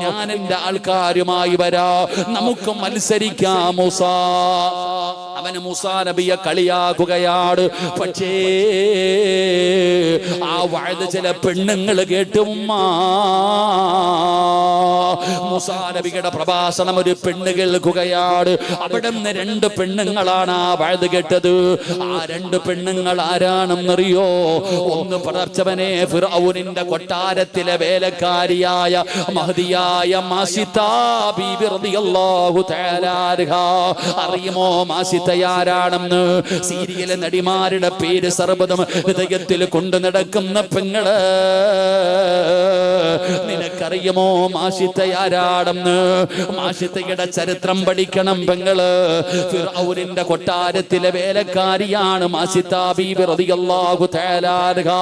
ഞാൻ എന്റെ ആൾക്കാരുമായി വരാ, നമുക്ക് മത്സരിക്കാം മൂസാ. അവന് മൂസാ നബിയെ കളിയാക്കുകയാണ്. പക്ഷേ ആ വഅദ് ചില പെണ്ണുങ്ങൾ കേട്ടു. മൂസാ നബിയുടെ പ്രഭാഷണം ഒരു പെണ്ണ് കേൾക്കുകയാണ്. അവിടെ നിന്ന് രണ്ട് പെണ്ണുങ്ങളാണ് ആ വഅദ് കേട്ടത്. ആ രണ്ട് പെണ്ണുങ്ങൾ ആരാണെന്നറിയോ? ഒന്ന് പടച്ചവനെ, ഫിർഔനിന്റെ കൊട്ടാരത്തിലെ വേലക്കാരിയായ മഹദിയായ മാസിതാ ബീബി റളിയല്ലാഹു തആല അൻഹാ. അറിയുമോ മാസിതയാരാണെന്ന്? സീരിയൽ നടിമാരുടെ പേര് സർവ്വതും ഹൃദയത്തിൽ കൊണ്ടു നടക്കുന്ന പെങ്ങള്. നിനക്കറിയുമോ മാഷിത്തയാരാണെന്ന്? മാഷിത്തയുടെ ചരിത്രം പഠിക്കണം പെങ്ങള്. ഫിർഔനിന്റെ കൊട്ടാരത്തിലെ വേലക്കാരിയാണ് മാഷിത്താ ബീബി റളിയല്ലാഹു തആല അൻഹാ.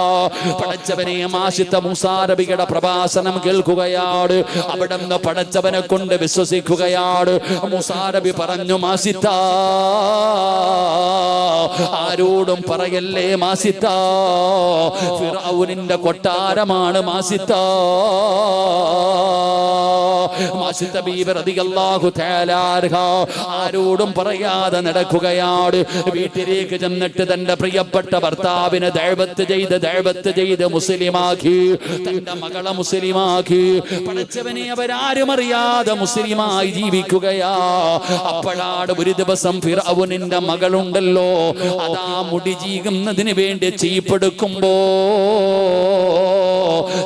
പടച്ചവനെ, മാഷിത്ത മൂസാ നബിയുടെ പ്രഭാഷണം കേൾക്കുകയാണ്. അവിടുന്ന് പടച്ചവനെ കൊണ്ട് വിശ്വസിക്കുകയാണ്. മൂസാ നബി പറഞ്ഞു, മാഷിത്താ, ആരോടും പറയല്ലേ മാഷിത്താ, ഫിർഔനിന്റെ കൊട്ടാരമാണ് മാഷിത്താ. മാഷിത്ത ബീബി റളിയല്ലാഹു തആല അൻഹ ആരോടും പറയാതെ നടക്കുകയാണ്. വീട്ടിലേക്ക് ചെന്നിട്ട് തന്റെ പ്രിയപ്പെട്ട ഭർത്താവിനെ ദഅവത്ത് ചെയ്ത് മുസ്ലിമാക്കി, തന്റെ മകളെ മുസ്ലിമാക്കി. പഠിച്ചവനെ അവരാരും അറിയാതെ മുസ്ലിമായി ജീവിക്കുകയാ. അപ്പോഴാണ് ഒരു ദിവസം ഫിർഔനിന്റെ മകളുണ്ടല്ലോ, അതാ മുടി ചീകുന്നതിന് വേണ്ടി ചീപ്പെടുക്കുമ്പോ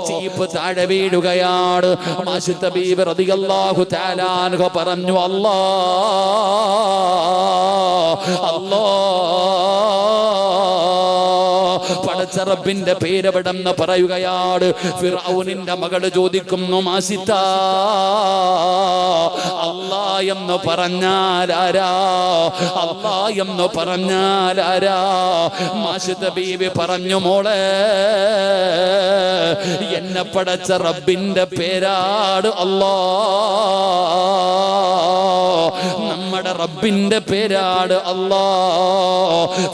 ചീപ്പ് താഴെ വീഴുകയാണ്. മാഷിത്ത ബീബി റളിയല്ലാഹു തആല അൻഹ പറഞ്ഞു, പടച്ച റബ്ബിന്റെ പേരവിടെന്ന് പറയുകയാണ്. ഫിർഔനിന്റെ മകള് ചോദിക്കുന്നു, മാസിത്ത അല്ലാ എന്ന് പറഞ്ഞാലാരാ? അല്ലാ എന്ന് പറഞ്ഞാലാരാ? മാഷിത്ത ബീവി പറഞ്ഞു, മോളെ എന്നെ പടച്ച റബ്ബിന്റെ പേരാണ് അല്ലാ. നമ്മുടെ റബ്ബിന്റെ പേരാണ് അല്ലാ.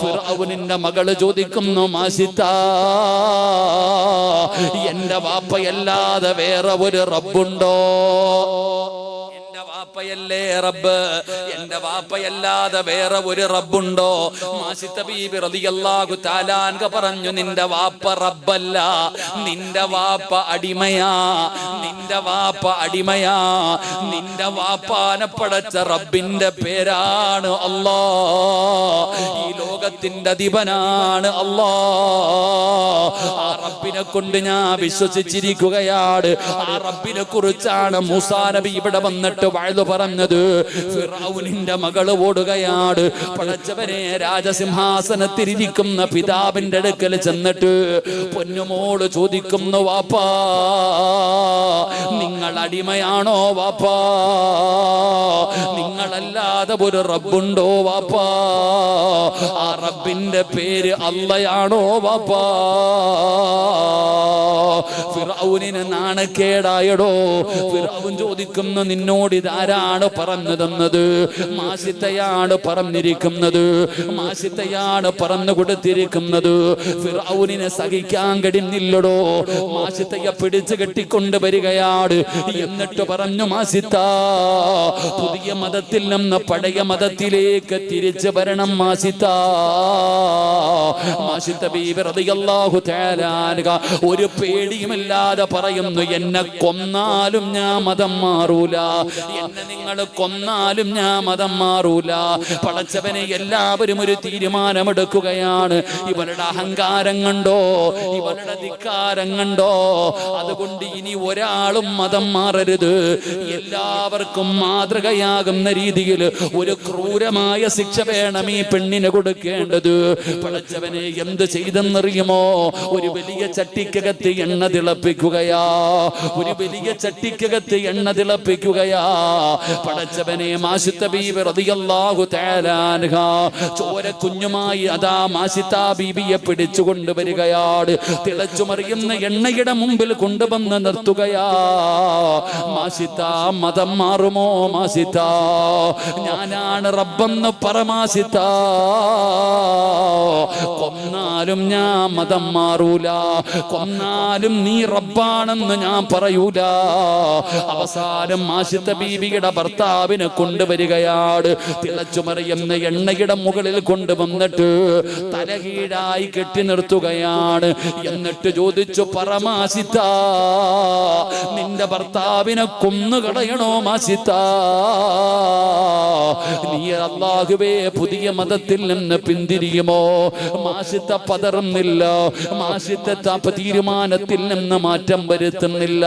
ഫിർഔനിന്റെ മകള് ചോദിക്കുന്നു, മാസിത്ത എന്റെ വാപ്പയല്ലാതെ വേറെ ഒരു റബ്ബുണ്ടോ? വാപ്പയല്ലേ റബ്ബ്, എന്റെ വാപ്പയല്ലാതെ വേറെ ഒരു റബ്ബുണ്ടോ? മാസിത്ത ബീബി റളിയല്ലാഹു തആല അൻഹ പറഞ്ഞു, നിന്റെ വാപ്പ റബ്ബല്ല, നിന്റെ വാപ്പ അടിമയാ, നിന്റെ വാപ്പ അടിമയാ. നിന്റെ വാപ്പാനെ പടച്ച റബ്ബിന്റെ പേരാണ് അല്ലാ. ഈ ലോകത്തിന്റെ അധിപനാണ് അല്ലാ. ആ റബ്ബിനെ കൊണ്ട് ഞാൻ വിശ്വസിച്ചിരിക്കുകയാണ്. ആ റബ്ബിനെ കുറിച്ചാണ് മൂസാ നബി ഇവിടെ വന്നിട്ട് വഅദ് പറഞ്ഞത്. ഫിർഔനിന്റെ മകള് ഓടുകയാണ്. പടച്ചവനെ, രാജസിംഹാസനത്തിലിരിക്കുന്ന പിതാവിന്റെ അടുക്കൽ ചെന്നിട്ട് പൊന്നുമോള് ചോദിക്കുന്നു, വാപ്പാ നിങ്ങൾ അടിമയാണോ വാപ്പാ? നിങ്ങളല്ലാതെ ഒരു റബ്ബുണ്ടോ വാപ്പാ? ആ റബ്ബിന്റെ പേര് അല്ലാഹയാണോ വാപ്പാ? ഫിർഔനിന് നാണക്കേടായടോ. ഫിർഔൻ ചോദിക്കുന്നു, നിന്നോട് ഇതാരാണ് പറഞ്ഞു തന്നത്? മാസിത്തയാണ് പറഞ്ഞിരിക്കുന്നത്, മാസിത്തയാണ് പറഞ്ഞു കൊടുത്തിരിക്കുന്നത്. ഫിർഔനിനെ സഹിക്കാൻ കഴിയുന്നില്ലടോ. മാസിത്തയെ പിടിച്ചു കെട്ടിക്കൊണ്ട് വരികയാണ്. എന്നിട്ട് പറഞ്ഞു, മാസിത്ത പുതിയ മതത്തിൽ നിന്ന് പഴയ മതത്തിലേക്ക് തിരിച്ചു വരണം മാസിത്ത. മാസിത്ത ബീബി റളിയല്ലാഹു തആല അൻഹ ഒരു പേടിയുമില്ലാതെ പറയുന്നു, എന്നെ കൊന്നാലും ഞാൻ മതം മാറൂല, എന്നെ നിങ്ങൾ കൊന്നാലും ഞാൻ മതം മാറൂല. പടച്ചവനെ, എല്ലാവരും ഒരു തീരുമാനമെടുക്കുകയാണ്. ഇവരുടെ അഹങ്കാരം കണ്ടോ, ഇവരുടെ ധിക്കാരം കണ്ടോ, അതുകൊണ്ട് ഇനി ഒരാളും മതം മാറരുത്. എല്ലാവർക്കും മാതൃകയാകുന്ന രീതിയിൽ ഒരു ക്രൂരമായ ശിക്ഷ വേണം ഈ പെണ്ണിന് കൊടുക്കേണ്ടത്. പടച്ചവനെ, എന്ത് ചെയ്തെന്നറിയുമോ? ഒരു വലിയ ചട്ടിക്കകത്ത് എണ്ണ തിളപ്പിക്കുകയാ, ഒരു വലിയ ചട്ടിക്കകത്ത് എണ്ണ തിളപ്പിക്കുകയാ. പടച്ചവനെ, മാസിത്ത ബീബി റളിയല്ലാഹു തആല അൻഹ ചോര കുഞ്ഞുമായി അതാ മാസിത്ത ബീബിയെ പിടിച്ചു കൊണ്ടുവരികയാണ്. തിളച്ചു മറിയുന്ന എണ്ണയുടെ മുമ്പിൽ കൊണ്ടുവന്ന് നിർത്തുകയാ. മാസിത്ത മതം മാറുമോ? മാസിത്ത ഞാനാണ് റബ്ബെന്ന് പറ മാസിത്ത. കൊന്നാലും ഞാൻ മതം മാറൂല, കൊന്നാലും നീ റബ്ബാണെന്ന് ഞാൻ പറയൂല. അവസാനം മാസിത്ത ബീവിയുടെ ഭർത്താവിനെ കൊണ്ടുവരികയാണ്. തിളച്ചു മറിയുന്ന എണ്ണയുടെ മുകളിൽ കൊണ്ടുവന്നിട്ട് തലകീഴായി കെട്ടി നിർത്തുകയാണ്. എന്നിട്ട് ചോദിച്ചു, പറമാസിത്ത നിന്റെ ഭർത്താവിനെ കൊന്നുകളയണോ മാസിത്ത? നീ അല്ലാഹുവേ പുതിയ മതത്തിൽ നിന്ന് പിന്തിരിയുമോ? മാസിത്ത പതറുന്നില്ല, മാസിത്ത തീരുമാനത്തിൽ നിന്ന് മാറ്റം വരുത്തുന്നില്ല.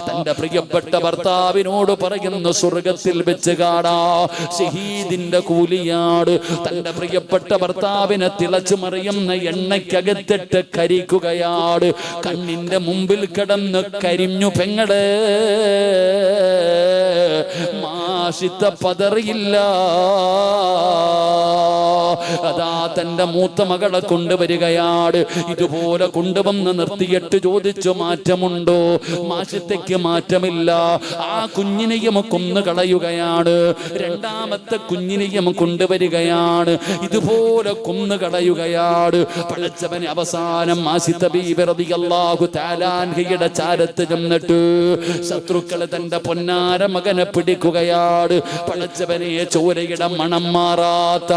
തന്റെ പ്രിയപ്പെട്ട ഭർത്താവിനോട് പറയുന്നു, സ്വർഗത്തിൽ വെച്ച് കാണാ, ഷഹീദിന്റെ കൂലിയാണ്. തന്റെ പ്രിയപ്പെട്ട ഭർത്താവിനെ തിളച്ചു മറിയുന്ന എണ്ണയ്ക്കകത്തിട്ട് കരിക്കുകയാണ്. കണ്ണിന്റെ മുമ്പിൽ കിടന്ന് കരിഞ്ഞു പെങ്ങളെ. മാസിത്ത പതറിയില്ല. അതാ തന്റെ മൂത്ത മകളെ കൊണ്ടുവരികയാണ്. ഇതുപോലെ കൊണ്ടുവന്ന് നിർത്തിയിട്ട് ചോദിച്ചു, മാറ്റമുണ്ടോ? മാഷത്തേക്ക് മാറ്റമില്ല. ആ കുഞ്ഞിനെയും കൊന്നു കളയുകയാണ്. രണ്ടാമത്തെ കുഞ്ഞിനെയും കൊണ്ടുവരികയാണ്. ഇതുപോലെ കൊന്നു കളയുകയാണ്. പടച്ചവന് അവസാനം ആസിത്ത ബീബി റളിയല്ലാഹു തആല അൻഹയുടെ ചാരത്ത് ചെന്നിട്ട് ശത്രുക്കൾ തന്റെ പൊന്നാര മകനെ പിടിക്കുകയാണ്. പടച്ചവനെ ചോരയുടെ മണം മാറാത്ത,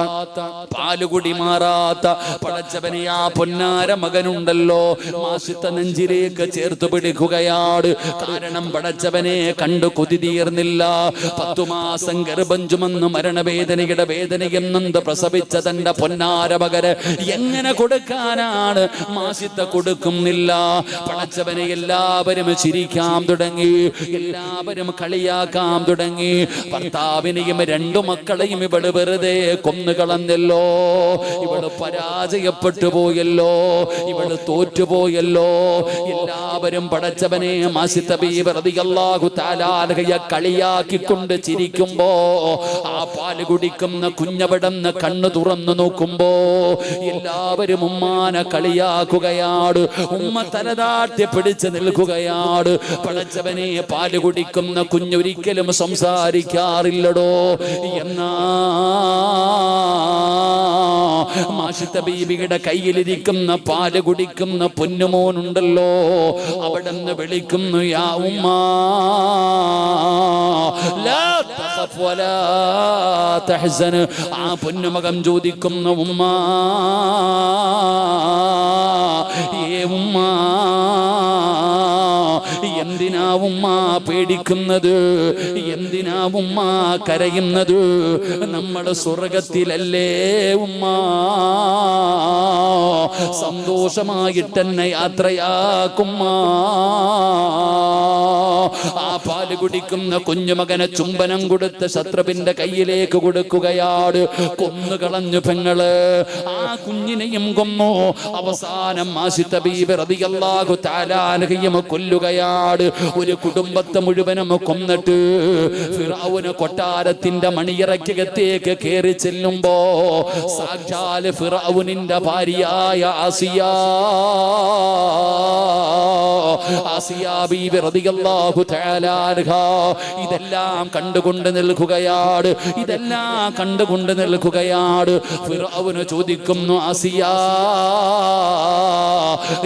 പാലുകുടി മാറാത്ത പടച്ചവനെ ആ പൊന്നാര മകനുണ്ടല്ലോ മാസിത്ത നെഞ്ചിലേക്ക് ചേർത്ത് പിടിക്കുകയാണ്. കാരണം പടച്ചവനെ കണ്ടു കൊതി തീർന്നില്ല. 10 മാസം ഗർഭം ചുമന്ന് മരണവേദനയുടെ വേദനയും നൊന്ത് പ്രസവിച്ച തന്റെ പൊന്നാര മകന് എങ്ങനെ കൊടുക്കാനാണ്? മാസിത്ത കൊടുക്കുന്നില്ല. പടച്ചവനെ എല്ലാവരും ചിരിക്കാൻ തുടങ്ങി, എല്ലാവരും കളിയാക്കാൻ തുടങ്ങി. ഭർത്താവിനെയും 2 മക്കളെയും ഇവള് വെറുതെ കൊന്നുകളഞ്ഞല്ലോ, ഇവള് പരാജയപ്പെട്ടു പോയല്ലോ, ഇവള് തോറ്റുപോയല്ലോ. എല്ലാവരും പടച്ചവനെ മാസിത്ത ബീബി റളിയല്ലാഹു തആല അൻഹയെ കളിയാക്കിക്കൊണ്ട് ചിരിക്കുമ്പോ ആ പാല് കുടിക്കുന്ന കുഞ്ഞവിടന്ന് കണ്ണു തുറന്നു നോക്കുമ്പോ എല്ലാവരും ഉമ്മാനെ കളിയാക്കുകയാണ്. ഉമ്മ തലതാട്ടി പിടിച്ച് നിൽക്കുകയാണ്. പടച്ചവനെ പാല് കുടിക്കുന്ന കുഞ്ഞൊരിക്കലും സംസാരിക്കാറില്ലടോ. എന്നാ മാഷിത്ത ബീബിയുടെ കയ്യിലിരിക്കുന്ന പാല് കുടിക്കുന്ന പൊന്നുമോനുണ്ടല്ലോ, അവിടെന്ന് വിളിക്കുന്നു, യാ ഉമ്മ ലാ തഖഫ് വലാ തഹ്സൻ. ആ പൊന്നുമകൻ ചോദിക്കുന്നു, ഉമ്മ ഏ ഉമ്മ, എന്തിനാ ഉമ്മ പേടിക്കുന്നത്? എന്തിനാ ഉമ്മ കരയുന്നത്? നമ്മുടെ സ്വർഗത്തിലല്ലേ ഉമ്മ? സന്തോഷമായിട്ടെന്നെ യാത്രയാക്കുമ്മ. ആ പാല് കുടിക്കുന്ന കുഞ്ഞുമകനെ ചുംബനം കൊടുത്ത് ശത്രുവിന്റെ കയ്യിലേക്ക് കൊടുക്കുകയാണ്. കൊന്നുകളഞ്ഞു പെങ്ങള്. ആ കുഞ്ഞിനെയും കൊന്നു. അവസാനം ആസിത്ത ബീബി റളിയല്ലാഹു തആല അൻഹയെ കൊല്ലുകയാണ്. ഒരു കുടുംബത്തെ മുഴുവനും കൊന്നിട്ട് ഫിറഔന് കൊട്ടാരത്തിന്റെ മണിയറയ്ക്കകത്തേക്ക് കയറി ചെല്ലുമ്പോ സാക്ഷാൽ ഫിറഔനിന്റെ ഭാര്യയായ ആസിയ ബീബി റളിയല്ലാഹു തആല അൻഹ ഇതെല്ലാം കണ്ടുകൊണ്ട് നിൽക്കുകയാണ്. ഇതെല്ലാം കണ്ടുകൊണ്ട് നിൽക്കുകയാണ്. ഫിറഔന് ചോദിക്കുന്നു, ആസിയ,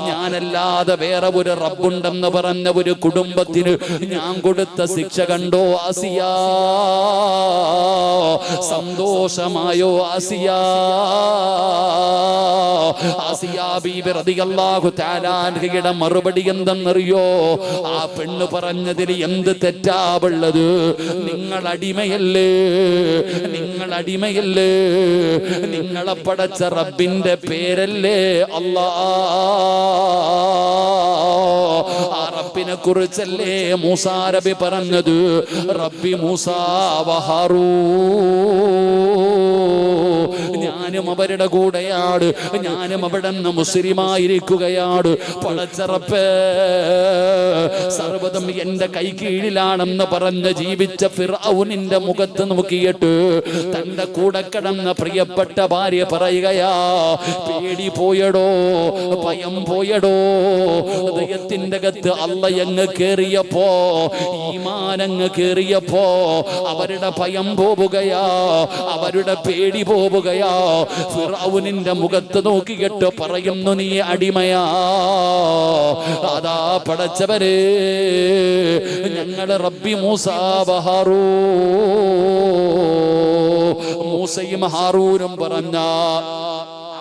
ഞാനല്ലാതെ വേറെ ഒരു റബ്ബുണ്ടെന്ന് പറഞ്ഞ ഒരു കുടുംബത്തിന് ഞാൻ കൊടുത്ത ശിക്ഷ കണ്ടോ ആസിയ? സന്തോഷമായോ ആസിയ? ആസിയ ബീബി റളിയല്ലാഹു തആല അൻഹയുടെ മറുപടി എന്തെന്നറിയോ? ആ പെണ്ണ് പറഞ്ഞതിൽ എന്ത് തെറ്റാവുള്ളത്? നിങ്ങൾ അടിമയല്ലേ, നിങ്ങൾ അടിമയല്ലേ? നിങ്ങളെ പടച്ച റബ്ബിന്റെ പേരല്ലേ അല്ലാഹ്? ആ റബ്ബിനെ കുറിച്ചല്ലേ മൂസാ നബി പറഞ്ഞത്? റബ്ബി മൂസാ വഹാറൂൻ. ഞാനും അവരുടെ കൂടെയാണ്, ഞാനും അവിടെ നിന്ന് മുസ്ലിമായിരിക്കുകയാണ്. പടച്ച റബ്ബേ, സർവ്വതും എന്റെ കൈ കീഴിലാണെന്ന് പറഞ്ഞ് ജീവിച്ച ഫിർഔനിന്റെ മുഖത്ത് നോക്കിയിട്ട് തന്റെ കൂടെ കിടന്ന പ്രിയപ്പെട്ട ഭാര്യ പറയുകയാ, പേടി പോയടോ, ഭയം പോയടോ. ഹൃദയത്തിന്റെ അകത്ത് അള്ളയങ്ങ് കേറിയപ്പോ, ഈമാനങ്ങ് കേറിയപ്പോ അവരുടെ ഭയം പോവുകയാ, അവരുടെ പേടി പോവുകയാ. ഫിർഔനിന്റെ മുഖത്ത് നോക്കിയിട്ട് പറയുന്നു, നീ അടിമയാ. അതാ പടച്ചവരെ, ഞങ്ങള് റബ്ബി മൂസാ വഹാറൂൻ, മൂസയും ഹാറൂനും പറഞ്ഞ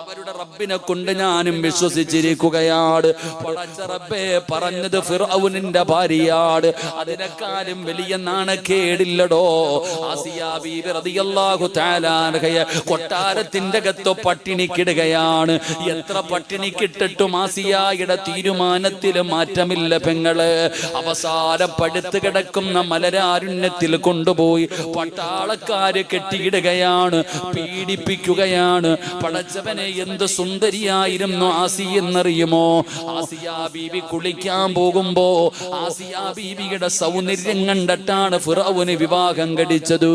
അവരുടെ റബ്ബിനെ കൊണ്ട് ഞാനും വിശ്വസിച്ചിരിക്കുകയാണ്. പടച്ച റബ്ബേ പറഞ്ഞത് ഫിർഔനിന്റെ ഭാര്യയാണ്. അതിനേക്കാളും വലിയ നാണക്കേടില്ലടോ. ആസിയ ബീബി റളിയല്ലാഹു തആല അൻഹയെ കൊട്ടാരത്തിന്റെ അകത്ത് പട്ടിണിക്കിടുകയാണ്. എത്ര പട്ടിണിക്കിട്ടിട്ടും ആസിയയുടെ തീരുമാനത്തിൽ മാറ്റമില്ല പെങ്ങള്. അവസാനം പടുത്തു കിടക്കുന്ന മലരാരുണ്യത്തിൽ കൊണ്ടുപോയി പട്ടാളക്കാര് കെട്ടിയിടുകയാണ്, പീഡിപ്പിക്കുകയാണ്. പടച്ചവനെ എന്ത് സുന്ദരിയായിരുന്നു ആസി എന്നറിയുമോ? ആസിയ ബീബി കുളിക്കാൻ പോകുമ്പോ ആസിയ ബീബിയുടെ സൗന്ദര്യം കണ്ടിട്ടാണ് ഫിറഔന് വിവാഹം കഴിച്ചത്.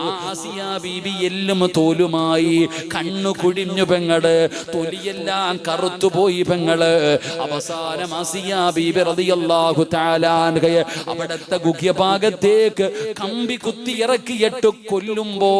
ആസിയ ബീബി എല്ലും തോലുമായി, കണ്ണു കുഴിഞ്ഞു പെങ്ങള്, തൊലിയെല്ലാം കറുത്തുപോയി പെങ്ങള്. അവസാനം ആസിയ ബീബി റളിയല്ലാഹു തആല അൻഹയെ അവിടത്തെ ഗുഹ്യഭാഗത്തേക്ക് കമ്പി കുത്തി ഇറക്കിയിട്ട് കൊല്ലുമ്പോ